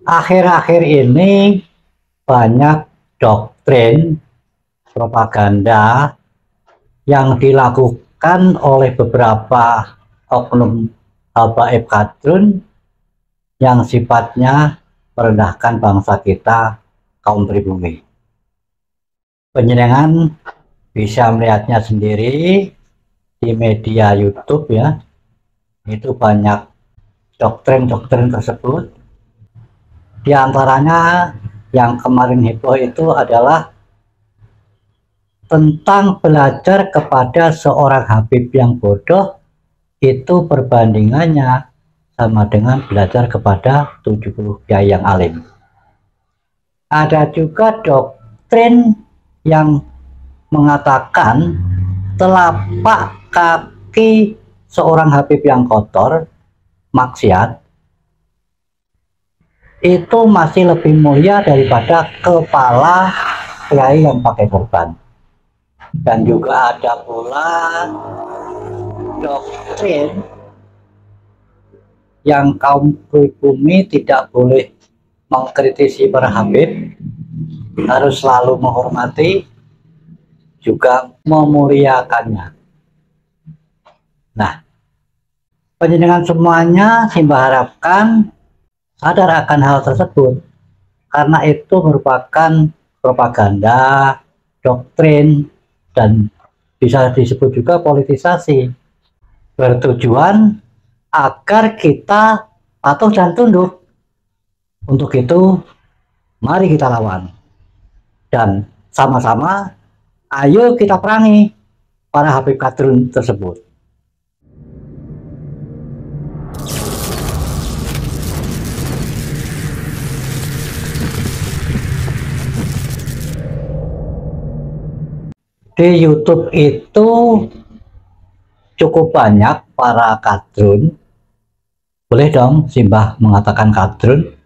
Akhir-akhir ini banyak doktrin propaganda yang dilakukan oleh beberapa oknum habaib kadrun yang sifatnya merendahkan bangsa kita, kaum pribumi. Penjenengan bisa melihatnya sendiri di media YouTube ya, itu banyak doktrin-doktrin tersebut. Di antaranya yang kemarin heboh itu adalah tentang belajar kepada seorang habib yang bodoh itu perbandingannya sama dengan belajar kepada 70 kiai yang alim. Ada juga doktrin yang mengatakan telapak kaki seorang habib yang kotor, maksiat, itu masih lebih mulia daripada kepala kiai yang pakai sorban. Dan juga ada pula doktrin yang kaum pribumi tidak boleh mengkritisi para habib, harus selalu menghormati, juga memuliakannya. Nah, panjenengan semuanya Simbah harapkan sadar akan hal tersebut, karena itu merupakan propaganda, doktrin, dan bisa disebut juga politisasi, bertujuan agar kita patuh dan tunduk. Untuk itu, mari kita lawan, dan sama-sama ayo kita perangi para habib kadrun tersebut. Di YouTube itu cukup banyak para kadrun, boleh dong Simbah mengatakan kadrun,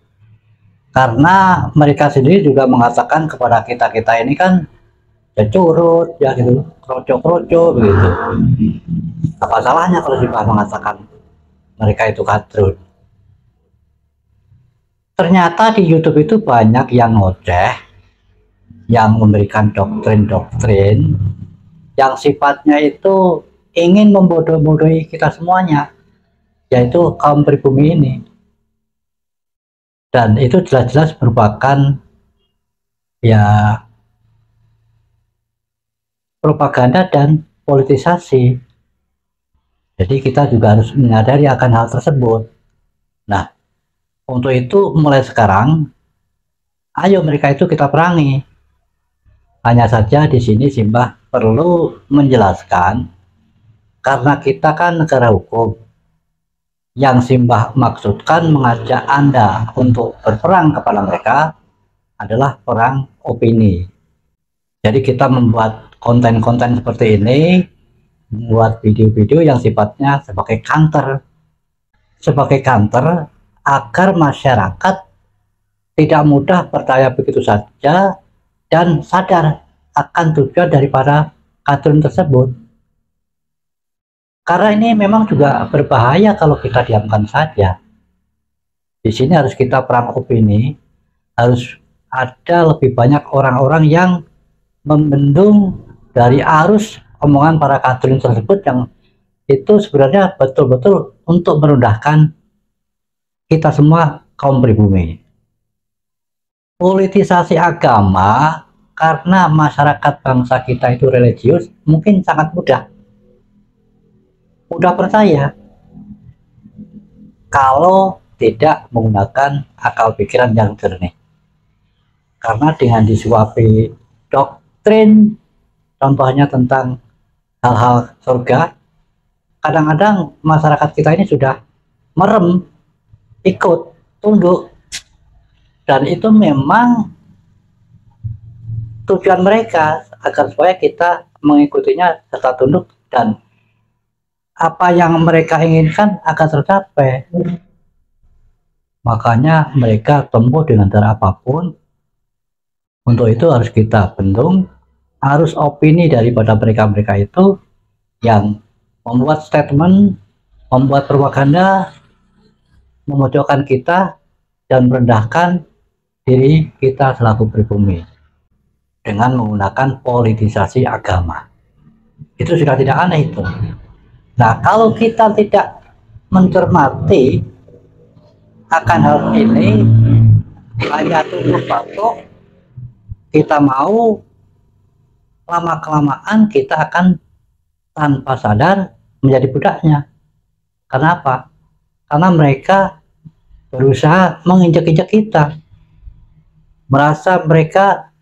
karena mereka sendiri juga mengatakan kepada kita ini kan ya curut ya gitu, kroco-kroco begitu. Apa salahnya kalau Simbah mengatakan mereka itu kadrun? Ternyata di YouTube itu banyak yang ngoceh, yang memberikan doktrin-doktrin yang sifatnya itu ingin membodoh-bodohi kita semuanya, yaitu kaum pribumi ini. Dan itu jelas-jelas merupakan ya propaganda dan politisasi. Jadi kita juga harus menyadari akan hal tersebut. Nah, untuk itu mulai sekarang ayo mereka itu kita perangi. Hanya saja di sini Simbah perlu menjelaskan, karena kita kan negara hukum. Yang Simbah maksudkan mengajak Anda untuk berperang kepada mereka adalah perang opini. Jadi kita membuat konten-konten seperti ini, membuat video-video yang sifatnya sebagai counter. Sebagai counter agar masyarakat tidak mudah percaya begitu saja dan sadar akan tujuan daripada kadrun tersebut. Karena ini memang juga berbahaya kalau kita diamkan saja. Di sini harus kita perang opini, harus ada lebih banyak orang-orang yang membendung dari arus omongan para kadrun tersebut yang itu sebenarnya betul-betul untuk merendahkan kita semua kaum pribumi. Politisasi agama karena masyarakat bangsa kita itu religius mungkin sangat mudah percaya kalau tidak menggunakan akal pikiran yang jernih. Karena dengan disuapi doktrin, contohnya tentang hal-hal surga, kadang-kadang masyarakat kita ini sudah merem, ikut, tunduk. Dan itu memang tujuan mereka agar supaya kita mengikutinya serta tunduk, dan apa yang mereka inginkan akan tercapai. Makanya mereka tempuh dengan cara apapun. Untuk itu harus kita bendung, harus opini daripada mereka-mereka itu yang membuat statement, membuat propaganda, memojokkan kita dan merendahkan diri kita selaku pribumi dengan menggunakan politisasi agama. Itu sudah tidak aneh itu. Nah, kalau kita tidak mencermati akan hal ini, hanya tutup batuk, kita mau, lama-kelamaan kita akan tanpa sadar menjadi budaknya. Kenapa? Karena mereka berusaha menginjak-injak kita, merasa mereka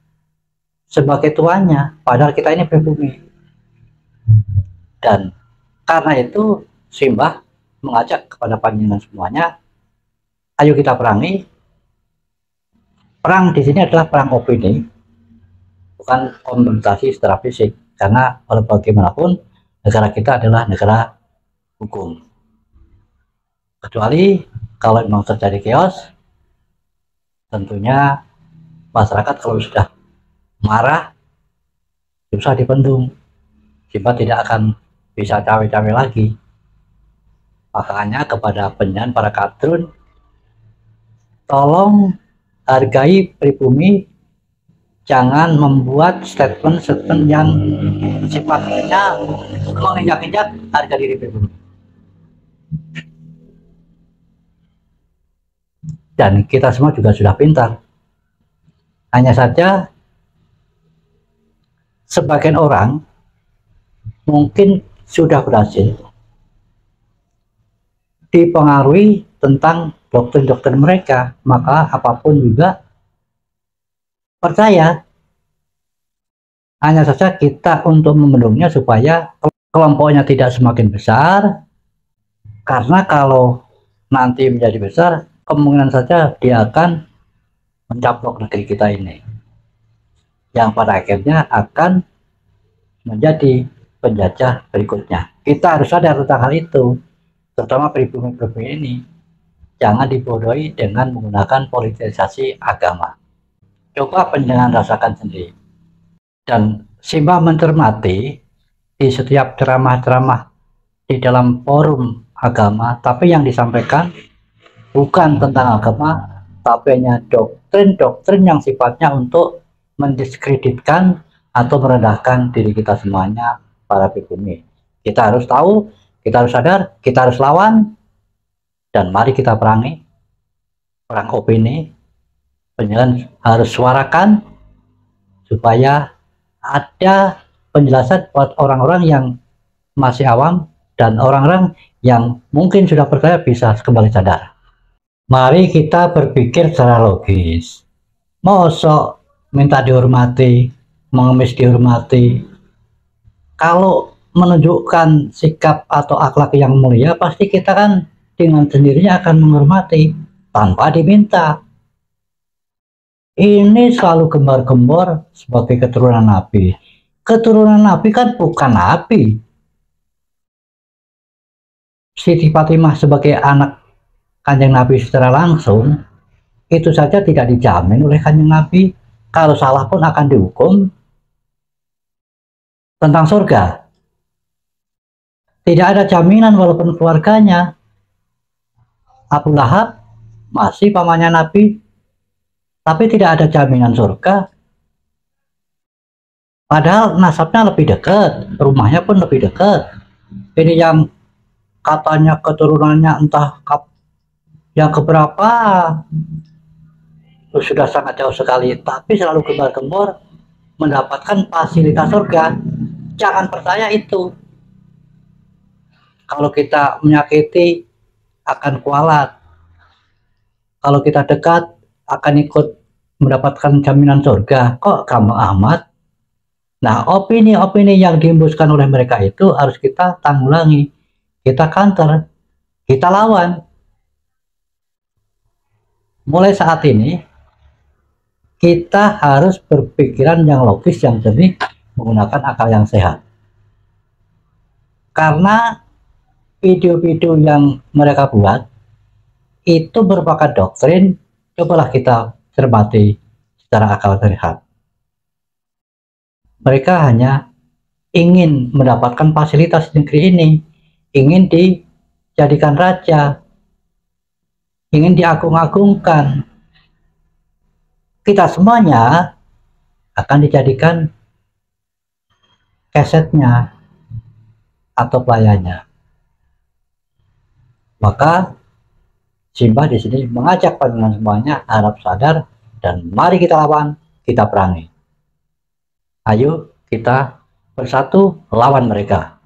sebagai tuannya, padahal kita ini pribumi. Dan karena itu Simbah mengajak kepada panjenengan semuanya, ayo kita perangi. Perang di sini adalah perang opini, bukan konfrontasi secara fisik, karena walau bagaimanapun negara kita adalah negara hukum. Kecuali kalau memang terjadi chaos, tentunya masyarakat kalau sudah marah susah dibendung, Simbah tidak akan bisa cawe-cawe lagi. Makanya kepada penyanyi para kadrun, tolong hargai pribumi, jangan membuat statement-statement yang sifatnya menginjak-injak harga diri pribumi. Dan kita semua juga sudah pintar. Hanya saja sebagian orang mungkin sudah berhasil dipengaruhi tentang doktrin-doktrin mereka, maka apapun juga percaya. Hanya saja kita untuk membendungnya supaya kelompoknya tidak semakin besar, karena kalau nanti menjadi besar, kemungkinan saja dia akan mencaplok negeri kita ini, yang pada akhirnya akan menjadi penjajah berikutnya. Kita harus sadar tentang hal itu, terutama pribumi-pribumi ini. Jangan dibodohi dengan menggunakan politisasi agama. Coba panjenengan rasakan sendiri. Dan Simbah mencermati di setiap ceramah-ceramah di dalam forum agama, tapi yang disampaikan bukan tentang agama, tapi hanya doktrin-doktrin yang sifatnya untuk mendiskreditkan atau merendahkan diri kita semuanya, para pribumi. Kita harus tahu, kita harus sadar, kita harus lawan, dan mari kita perangi. Perang opini, penjelasan harus suarakan supaya ada penjelasan buat orang-orang yang masih awam dan orang-orang yang mungkin sudah percaya bisa kembali sadar. Mari kita berpikir secara logis. Mosok minta dihormati, mengemis dihormati. Kalau menunjukkan sikap atau akhlak yang mulia, pasti kita kan dengan sendirinya akan menghormati tanpa diminta. Ini selalu gembar-gembor sebagai keturunan Nabi. Keturunan Nabi kan bukan Nabi. Siti Fatimah sebagai anak Kanjeng Nabi secara langsung, itu saja tidak dijamin oleh Kanjeng Nabi. Kalau salah pun akan dihukum. Tentang surga, tidak ada jaminan walaupun keluarganya. Abu Lahab masih pamannya Nabi, tapi tidak ada jaminan surga. Padahal nasabnya lebih dekat, rumahnya pun lebih dekat. Ini yang katanya keturunannya entah yang keberapa, sudah sangat jauh sekali, tapi selalu gembar-gembor mendapatkan fasilitas surga. Jangan percaya itu. Kalau kita menyakiti akan kualat, kalau kita dekat akan ikut mendapatkan jaminan surga. Kok gampang amat? Nah, opini-opini yang dihembuskan oleh mereka itu harus kita tanggulangi, kita counter, kita lawan. Mulai saat ini kita harus berpikiran yang logis, yang jernih, menggunakan akal yang sehat. Karena video-video yang mereka buat itu merupakan doktrin, cobalah kita cermati secara akal sehat. Mereka hanya ingin mendapatkan fasilitas negeri ini, ingin dijadikan raja, ingin diagung-agungkan. Kita semuanya akan dijadikan kesetnya atau pelayannya. Maka Simba di sini mengajak panjenengan semuanya harap sadar dan mari kita lawan, kita perangi. Ayo kita bersatu lawan mereka.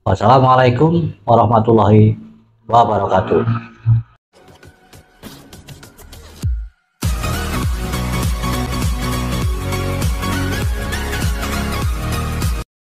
Wassalamualaikum warahmatullahi wabarakatuh.